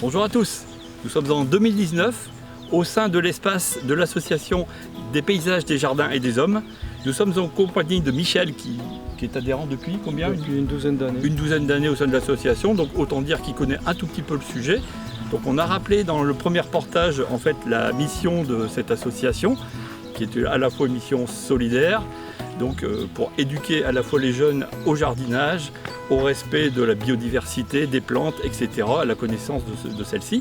Bonjour à tous, nous sommes en 2019 au sein de l'espace de l'association des paysages, des jardins et des hommes. Nous sommes en compagnie de Michel qui est adhérent depuis combien? Depuis une douzaine d'années. Une douzaine d'années au sein de l'association, donc autant dire qu'il connaît un tout petit peu le sujet. Donc on a rappelé dans le premier reportage en fait la mission de cette association qui est à la fois une mission solidaire, donc pour éduquer à la fois les jeunes au jardinage, au respect de la biodiversité, des plantes, etc., à la connaissance de celle-ci.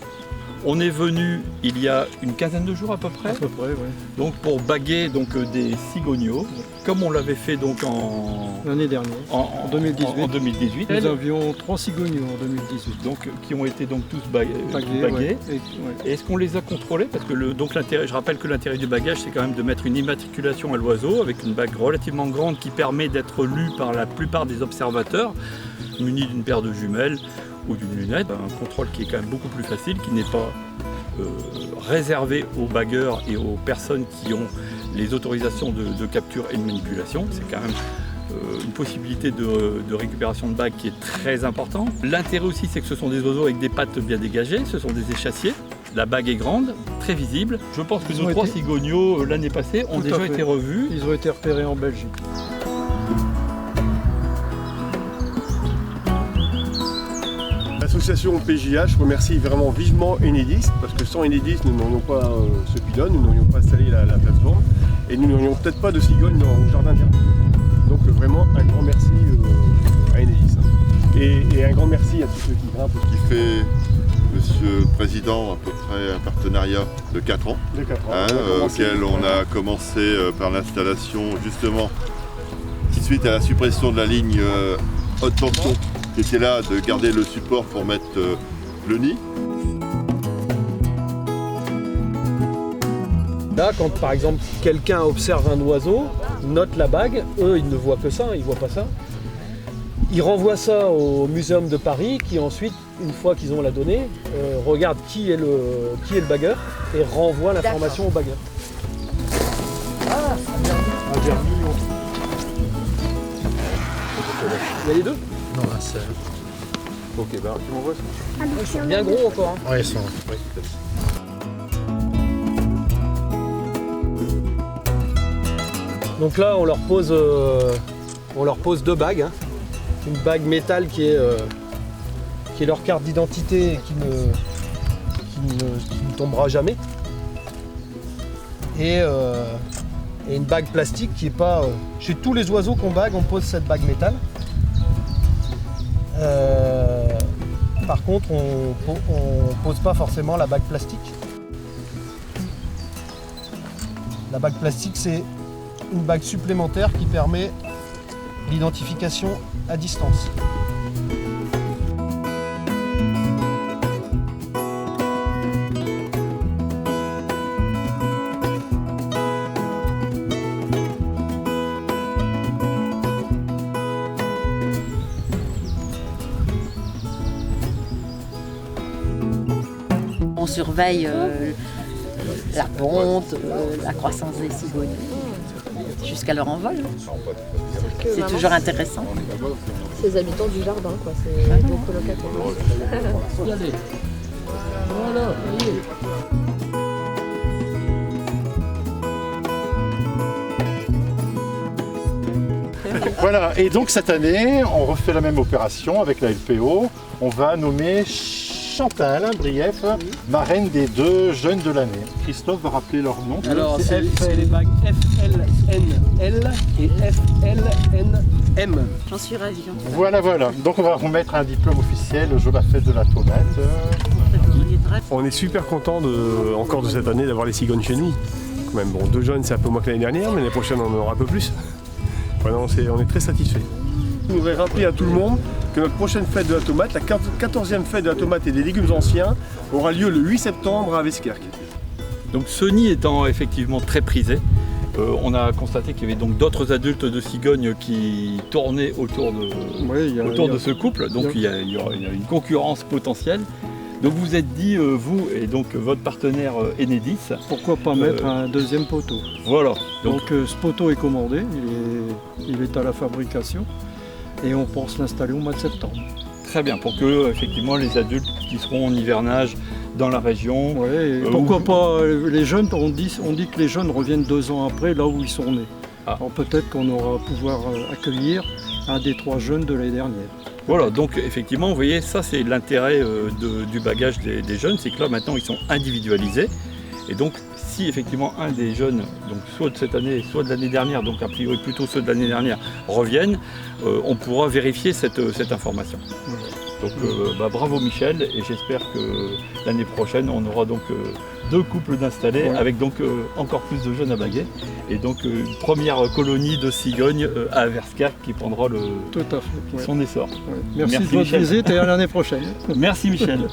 On est venu il y a une quinzaine de jours à peu près, oui. donc pour baguer des cigognos, comme on l'avait fait donc l'année dernière, en 2018. Nous avions 3 cigognos en 2018. Donc, qui ont été donc tous bagués. Ouais. Et est-ce qu'on les a contrôlés? Parce que je rappelle que l'intérêt du bagage, c'est quand même de mettre une immatriculation à l'oiseau avec une bague relativement grande qui permet d'être lue par la plupart des observateurs, munie d'une paire de jumelles ou d'une lunette. Un contrôle qui est quand même beaucoup plus facile, qui n'est pas réservé aux bagueurs et aux personnes qui ont les autorisations de capture et de manipulation. C'est quand même une possibilité de récupération de bagues qui est très importante. L'intérêt aussi, c'est que ce sont des oiseaux avec des pattes bien dégagées, ce sont des échassiers. La bague est grande, très visible. Je pense que nos 3 cigognos l'année passée ont déjà été revus. Ils ont été repérés en Belgique. L'association PJH remercie vraiment vivement Enedis, parce que sans Enedis, nous n'aurions pas ce pylône, nous n'aurions pas installé la plateforme, et nous n'aurions peut-être pas de cigognes dans le jardin d'Hermine. Donc vraiment un grand merci à Enedis. Et un grand merci à tous ceux qui grimpent. Qui fait, Monsieur le Président, à peu près un partenariat de 4 ans, auquel on a commencé par l'installation justement suite à la suppression de la ligne haute tension qui était là, de garder le support pour mettre le nid. Là, quand par exemple quelqu'un observe un oiseau, note la bague, eux ils ne voient que ça, ils ne voient pas ça. Ils renvoient ça au Muséum de Paris qui ensuite, une fois qu'ils ont la donnée, regarde qui est le bagueur et renvoie l'information au bagueur. Un germillon. Il y a les deux? Non, un seul. Ok, bah tu m'envoies ça. Ils sont bien gros encore. Ouais, ils sont. Oui. Donc là, on leur pose 2 bagues. Hein. Une bague métal qui est leur carte d'identité et qui ne tombera jamais. Et une bague plastique qui est pas... chez tous les oiseaux qu'on bague, on pose cette bague métal. Par contre, on pose pas forcément la bague plastique. La bague plastique, c'est une bague supplémentaire qui permet l'identification à distance. On surveille la ponte, la croissance des cigognes, jusqu'à leur envol. C'est toujours intéressant. C'est les habitants du jardin, quoi. C'est des colocataires. Regardez. Voilà, voyez. Voilà, et donc cette année, on refait la même opération avec la LPO. On va nommer Chantal Brief, marraine des 2 jeunes de l'année. Christophe va rappeler leur nom. Alors, c'est les bagues FLNL et FLNM. J'en suis ravie. Voilà. Donc on va remettre un diplôme officiel au jour de la fête de la tomate. On est super content encore de cette année d'avoir les cigognes chez nous. Quand même, bon, 2 jeunes c'est un peu moins que l'année dernière, mais l'année prochaine on en aura un peu plus. Voilà, on est très satisfaits. Je voudrais rappeler à tout le monde que notre prochaine fête de la tomate, la 14e fête de la tomate et des légumes anciens, aura lieu le 8 septembre à Weskerk. Donc ce nid étant effectivement très prisé, on a constaté qu'il y avait donc d'autres adultes de cigognes qui tournaient autour de ce couple, donc il y a une concurrence potentielle. Donc vous vous êtes dit, vous et donc votre partenaire Enedis, pourquoi pas mettre un 2e poteau. Voilà. Donc ce poteau est commandé, il est à la fabrication et on pense l'installer au mois de septembre. Très bien, pour que effectivement les adultes qui seront en hivernage dans la région... Ouais, pourquoi pas les jeunes, on dit que les jeunes reviennent 2 ans après, là où ils sont nés. Alors peut-être qu'on aura pouvoir accueillir un des 3 jeunes de l'année dernière. Voilà, donc effectivement, vous voyez, ça c'est l'intérêt du bagage des jeunes, c'est que là maintenant ils sont individualisés. Et donc si effectivement un des jeunes, donc soit de cette année, soit de l'année dernière, donc a priori plutôt ceux de l'année dernière, reviennent, on pourra vérifier cette information. Donc bravo Michel, et j'espère que l'année prochaine on aura donc 2 couples d'installés avec donc encore plus de jeunes à baguer. Et donc une première colonie de cigognes à Averskak qui prendra son essor. Merci de votre visite et à l'année prochaine. Merci Michel.